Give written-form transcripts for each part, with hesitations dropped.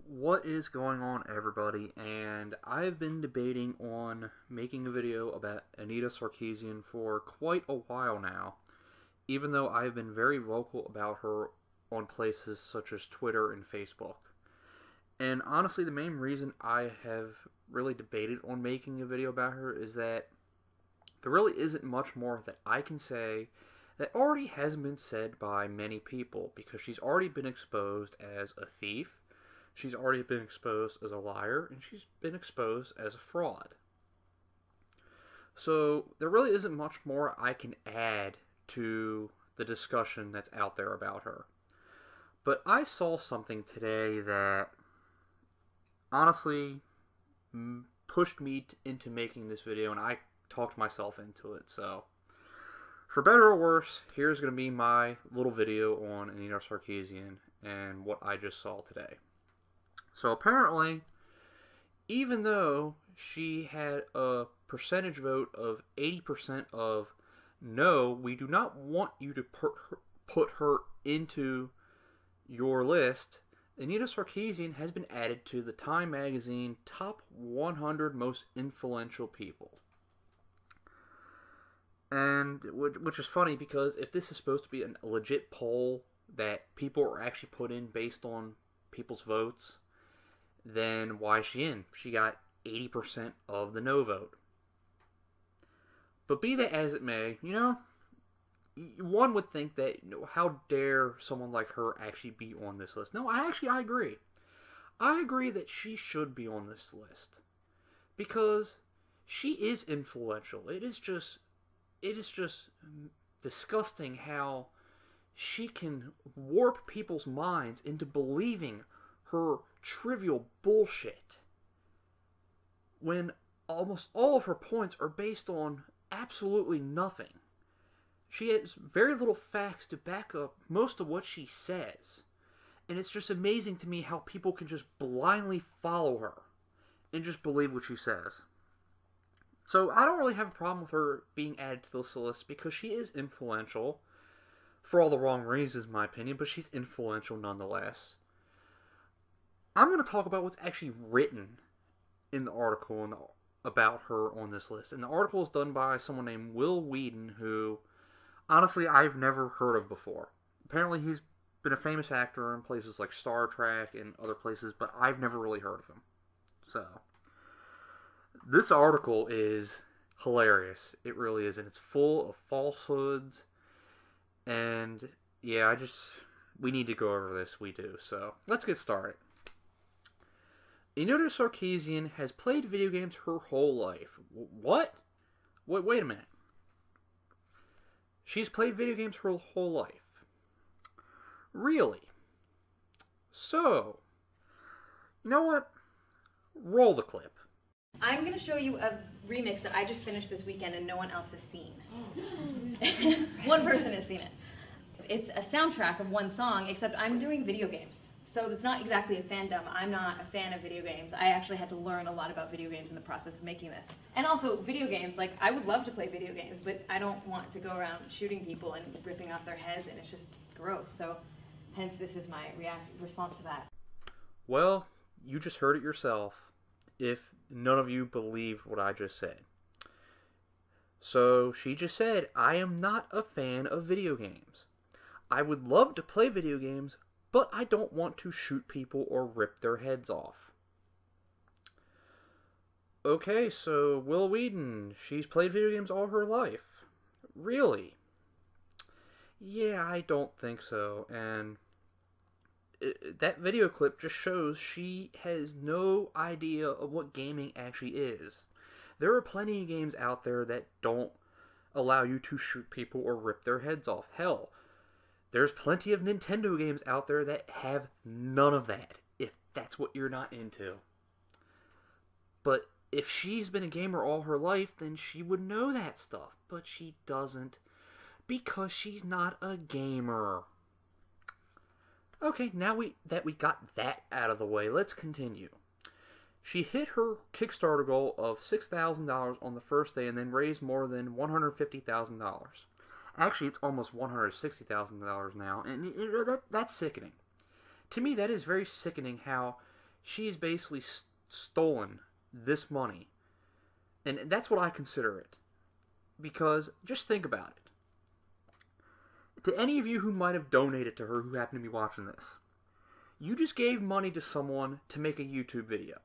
What is going on, everybody? And I've been debating on making a video about Anita Sarkeesian for quite a while now, even though I've been very vocal about her on places such as Twitter and Facebook. And honestly, the main reason I have really debated on making a video about her is that there really isn't much more that I can say that already hasn't been said by many people, because she's already been exposed as a thief. She's already been exposed as a liar, and she's been exposed as a fraud. So there really isn't much more I can add to the discussion that's out there about her. But I saw something today that honestly pushed me into making this video, and I talked myself into it. So for better or worse, here's going to be my little video on Anita Sarkeesian and what I just saw today. So apparently, even though she had a percentage vote of 80% of no, we do not want you to put her into your list, Anita Sarkeesian has been added to the Time Magazine Top 100 Most Influential People. And which is funny, because if this is supposed to be a legit poll that people are actually put in based on people's votes, then why is she in? She got 80% of the no vote. But be that as it may, one would think that, how dare someone like her actually be on this list? No, I agree. I agree that she should be on this list, because she is influential. It is just disgusting how she can warp people's minds into believing her trivial bullshit when almost all of her points are based on absolutely nothing. She has very little facts to back up most of what she says. And it's just amazing to me how people can just blindly follow her and just believe what she says. So I don't really have a problem with her being added to this list, because she is influential for all the wrong reasons, in my opinion, but she's influential nonetheless. I'm going to talk about what's actually written in the article about her on this list. And the article is done by someone named Will Wheaton, who, honestly, I've never heard of before. Apparently, he's been a famous actor in places like Star Trek and other places, but I've never really heard of him. So this article is hilarious. It really is. And it's full of falsehoods. And yeah, we need to go over this. We do. So let's get started. Anita Sarkeesian has played video games her whole life. What? Wait a minute. She's played video games her whole life. Really? So, you know what? Roll the clip. I'm going to show you a remix that I just finished this weekend and no one else has seen. One person has seen it. It's a soundtrack of one song, except I'm doing video games. So it's not exactly a fandom. I'm not a fan of video games. I actually had to learn a lot about video games in the process of making this. And also, video games, like, I would love to play video games, but I don't want to go around shooting people and ripping off their heads, and it's just gross. So hence, this is my response to that. Well, you just heard it yourself, if none of you believed what I just said. So she just said, I am not a fan of video games. I would love to play video games, but I don't want to shoot people or rip their heads off. Okay, so Will Wheaton, she's played video games all her life. Really? Yeah, I don't think so. And that video clip just shows she has no idea of what gaming actually is. There are plenty of games out there that don't allow you to shoot people or rip their heads off. Hell, there's plenty of Nintendo games out there that have none of that, if that's what you're not into. But if she's been a gamer all her life, then she would know that stuff. But she doesn't, because she's not a gamer. Okay, now that we got that out of the way, let's continue. She hit her Kickstarter goal of $6,000 on the first day and then raised more than $150,000. Actually, it's almost $160,000 now, and that's sickening. To me, that is very sickening how she's basically stolen this money. And that's what I consider it. Because, just think about it. To any of you who might have donated to her who happen to be watching this, you just gave money to someone to make a YouTube video.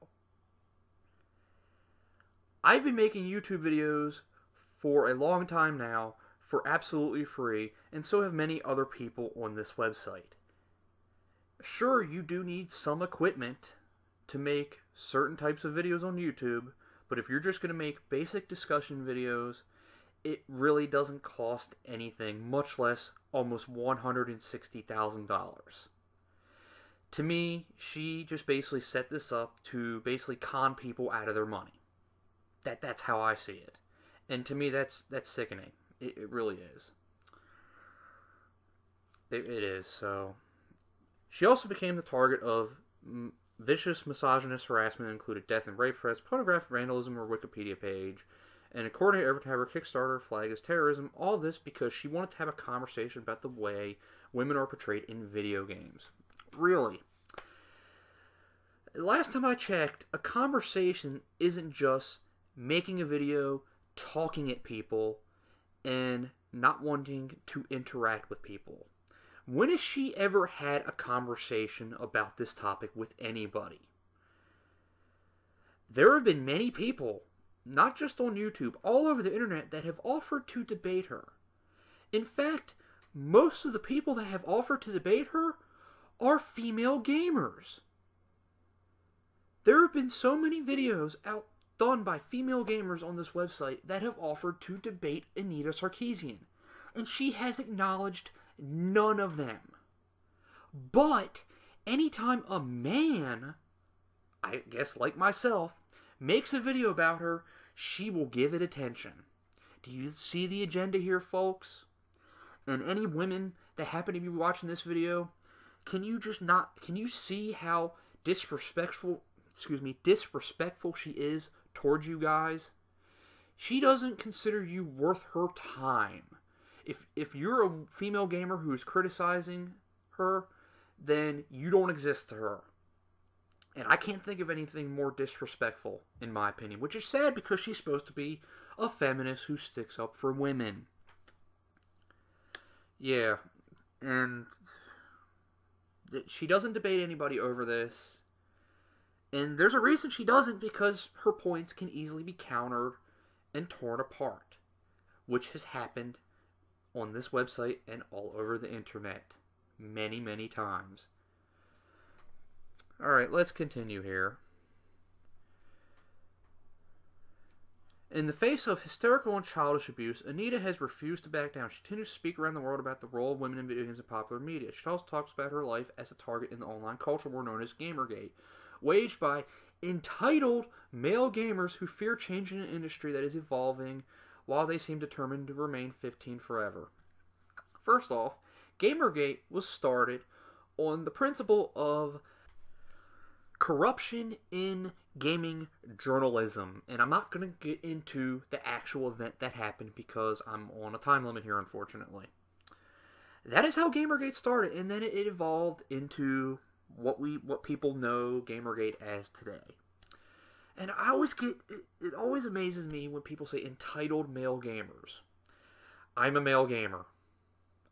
I've been making YouTube videos for a long time now for absolutely free, and so have many other people on this website. Sure, you do need some equipment to make certain types of videos on YouTube, but if you're just going to make basic discussion videos, it really doesn't cost anything, much less almost $160,000. To me, she just basically set this up to basically con people out of their money. That's how I see it. And to me, that's sickening. It really is. It is, so... She also became the target of vicious misogynist harassment, included death and rape threats, pornographic vandalism, or Wikipedia page. And according to Evertimer, Kickstarter flag as terrorism. All this because she wanted to have a conversation about the way women are portrayed in video games. Really. Last time I checked, a conversation isn't just making a video, talking at people, and not wanting to interact with people. When has she ever had a conversation about this topic with anybody? There have been many people, not just on YouTube, all over the internet, that have offered to debate her. In fact, most of the people that have offered to debate her are female gamers. There have been so many videos out done by female gamers on this website that have offered to debate Anita Sarkeesian, and she has acknowledged none of them. But anytime a man, I guess like myself, makes a video about her, she will give it attention. Do you see the agenda here, folks? And any women that happen to be watching this video, can you see how disrespectful she is towards you guys? She doesn't consider you worth her time. If you're a female gamer who is criticizing her, then you don't exist to her. And I can't think of anything more disrespectful, in my opinion, which is sad because she's supposed to be a feminist who sticks up for women. Yeah, and she doesn't debate anybody over this. And there's a reason she doesn't, because her points can easily be countered and torn apart, which has happened on this website and all over the internet many, many times. Alright, let's continue here. In the face of hysterical and childish abuse, Anita has refused to back down. She continues to speak around the world about the role of women in video games and popular media. She also talks about her life as a target in the online culture war known as Gamergate, waged by entitled male gamers who fear changing an industry that is evolving while they seem determined to remain 15 forever. First off, Gamergate was started on the principle of corruption in gaming journalism. And I'm not going to get into the actual event that happened because I'm on a time limit here, unfortunately. That is how Gamergate started, and then it evolved into what people know Gamergate as today. And it always amazes me when people say entitled male gamers. I'm a male gamer.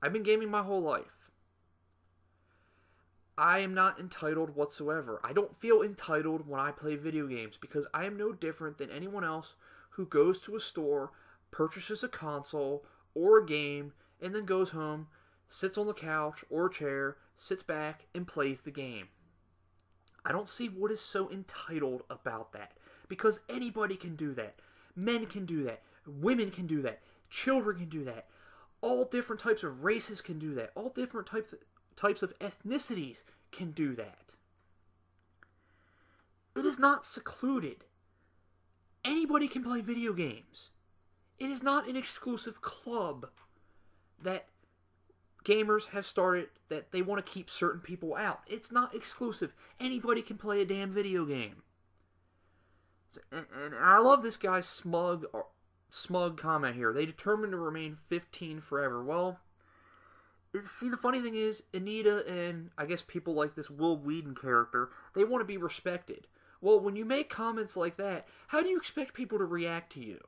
I've been gaming my whole life. I am not entitled whatsoever. I don't feel entitled when I play video games because I am no different than anyone else who goes to a store, purchases a console or a game, and then goes home, sits on the couch or a chair, sits back, and plays the game. I don't see what is so entitled about that, because anybody can do that. Men can do that. Women can do that. Children can do that. All different types of races can do that. All different types of ethnicities can do that. It is not secluded. Anybody can play video games. It is not an exclusive club that gamers have started that they want to keep certain people out. It's not exclusive. Anybody can play a damn video game. And I love this guy's smug comment here. They determined to remain 15 forever. Well, See, the funny thing is, Anita and I guess people like this Will Wheaton character, they want to be respected. Well, when you make comments like that, how do you expect people to react to you?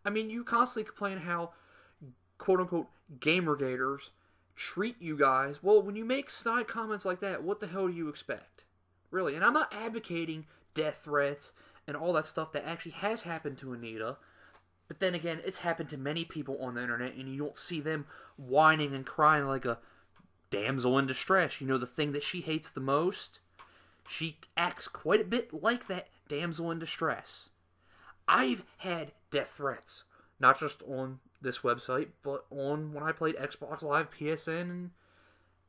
I mean, you constantly complain how, quote-unquote, gamergators treat you guys. Well, when you make snide comments like that, what the hell do you expect? Really? And I'm not advocating death threats and all that stuff that actually has happened to Anita. But then again, it's happened to many people on the internet, and you don't see them whining and crying like a damsel in distress. You know, the thing that she hates the most? She acts quite a bit like that damsel in distress. I've had death threats, not just on this website, but on when I played Xbox Live, PSN,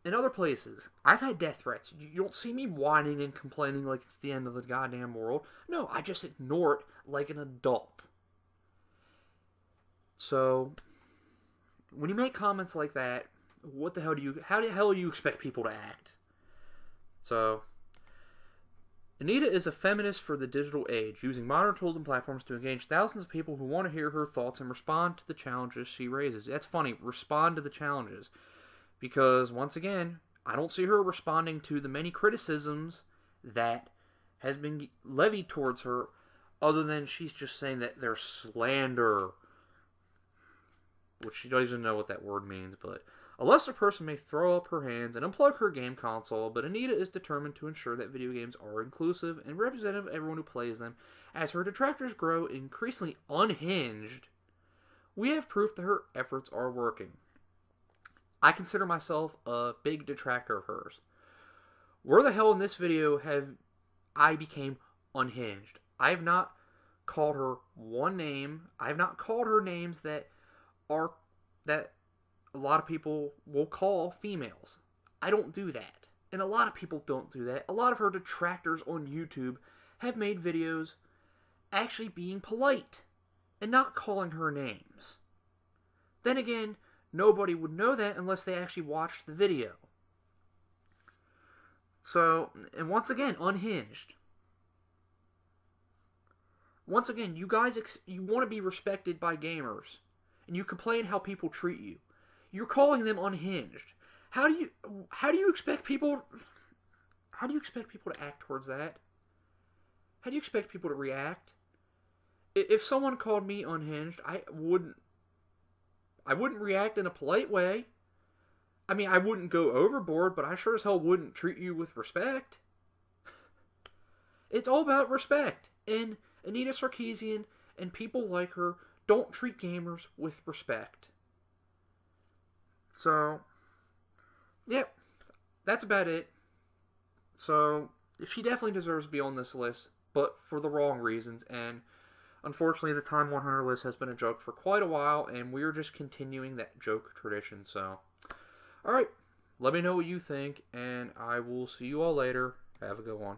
and other places. I've had death threats. You don't see me whining and complaining like it's the end of the goddamn world. No, I just ignore it like an adult. So, when you make comments like that, how the hell do you expect people to act? So, Anita is a feminist for the digital age, using modern tools and platforms to engage thousands of people who want to hear her thoughts and respond to the challenges she raises. That's funny, respond to the challenges. Because, once again, I don't see her responding to the many criticisms that has been levied towards her, other than she's just saying that they're slander, which she doesn't even know what that word means, but a lesser person may throw up her hands and unplug her game console, but Anita is determined to ensure that video games are inclusive and representative of everyone who plays them. As her detractors grow increasingly unhinged, we have proof that her efforts are working. I consider myself a big detractor of hers. Where the hell in this video have I became unhinged? I have not called her one name. I have not called her names that a lot of people will call females. I don't do that. And a lot of people don't do that. A lot of her detractors on YouTube have made videos actually being polite and not calling her names. Then again, nobody would know that unless they actually watched the video. So, and once again, unhinged. Once again, you guys, you want to be respected by gamers. And you complain how people treat you. You're calling them unhinged. How do you expect people to act towards that? How do you expect people to react? If someone called me unhinged, I wouldn't react in a polite way. I mean, I wouldn't go overboard, but I sure as hell wouldn't treat you with respect. It's all about respect. And Anita Sarkeesian and people like her don't treat gamers with respect. So, yep, that's about it. So, she definitely deserves to be on this list, but for the wrong reasons, and unfortunately the Time 100 list has been a joke for quite a while, and we're just continuing that joke tradition, so. Alright, let me know what you think, and I will see you all later. Have a good one.